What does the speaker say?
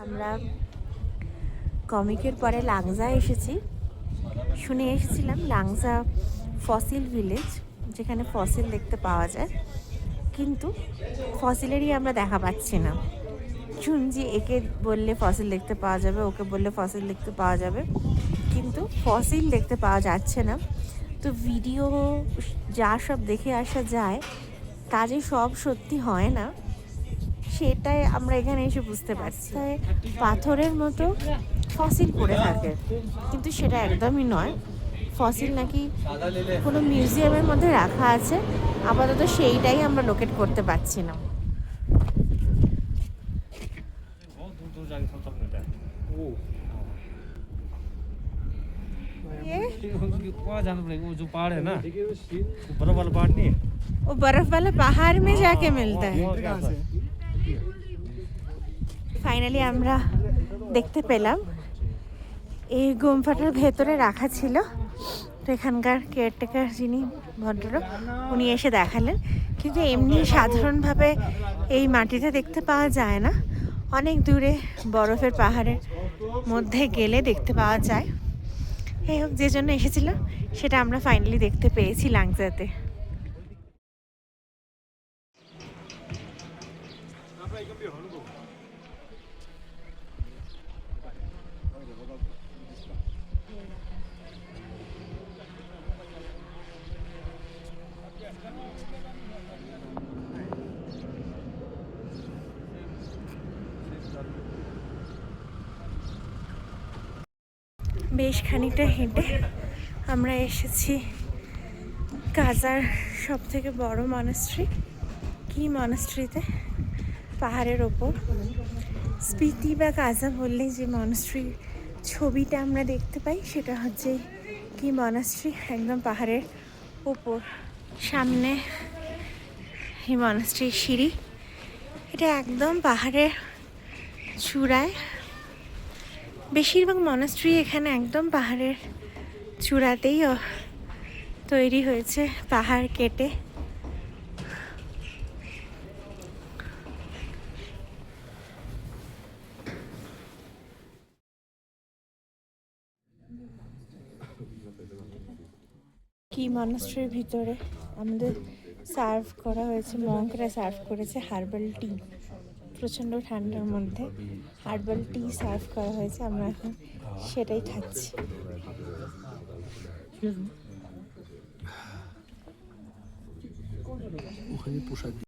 আমরা কমিকের পরে লাংজা এসেছি। শুনে এসেছিলাম লাংজা ফসিল ভিলেজ, যেখানে ফসিল দেখতে পাওয়া যায়, কিন্তু ফসিলেরই আমরা দেখা পাচ্ছি না। শুনছি একে বললে ফসিল দেখতে পাওয়া যাবে, ওকে বললে ফসিল দেখতে পাওয়া যাবে, কিন্তু ফসিল দেখতে পাওয়া যাচ্ছে না। তো ভিডিও যা সব দেখে আসা যায় তা যে সব সত্যি হয় না, সেটাই আমরা এখানে এসে বুঝতে পারছি। তাই পাথরের মতো ফসিল পড়ে থাকে, কিন্তু সেটা একদমই নয়। ফসিল নাকি কোনো মিউজিয়ামের মধ্যে রাখা আছে, আপাতত সেইটাই আমরা লোকেট করতে পারছি না। वो जो पहाड़ है ना, बर्फ वाला पहाड़ नहीं है, वो बर्फ वाला पहाड़ में जाके मिलता है। ফাইনালি আমরা দেখতে পেলাম এই গুম্ফাটার ভেতরে রাখা ছিল। তো এখানকার কেয়ারটেকার যিনি ভদ্রলোক, উনি এসে দেখালেন, কিন্তু এমনি সাধারণভাবে এই মাটিটা দেখতে পাওয়া যায় না। অনেক দূরে বরফের পাহাড়ের মধ্যে গেলে দেখতে পাওয়া যায়। এই হোক, যে জন্য এসেছিলাম সেটা আমরা ফাইনালি দেখতে পেয়েছি লাংজাতে। বেশ খানিকটা হেঁটে আমরা এসেছি গাজার সব থেকে বড় মনাস্ট্রি, কি মনাস্ট্রিতে, পাহাড়ের ওপর। স্পিতি বা গাজা বললেই যে মনাস্ট্রির ছবিটা আমরা দেখতে পাই সেটা হচ্ছে কি মনাস্ট্রি, একদম পাহাড়ের ওপর। সামনে এই মনাস্ট্রির সিঁড়ি, এটা একদম পাহাড়ের চূড়ায়। বেশিরভাগ মনাস্ট্রি এখানে একদম পাহাড়ের চূড়াতেই তৈরি হয়েছে, পাহাড় কেটে। কি মনাস্ট্রির ভিতরে আমাদের সার্ভ করা হয়েছে, মঙ্করা সার্ভ করেছে হার্বাল টি। প্রচণ্ড ঠান্ডার মধ্যে হার্বাল টি সার্ভ করা হয়েছে, আমরা এখন সেটাই খাচ্ছি। ওখানে প্রসাদ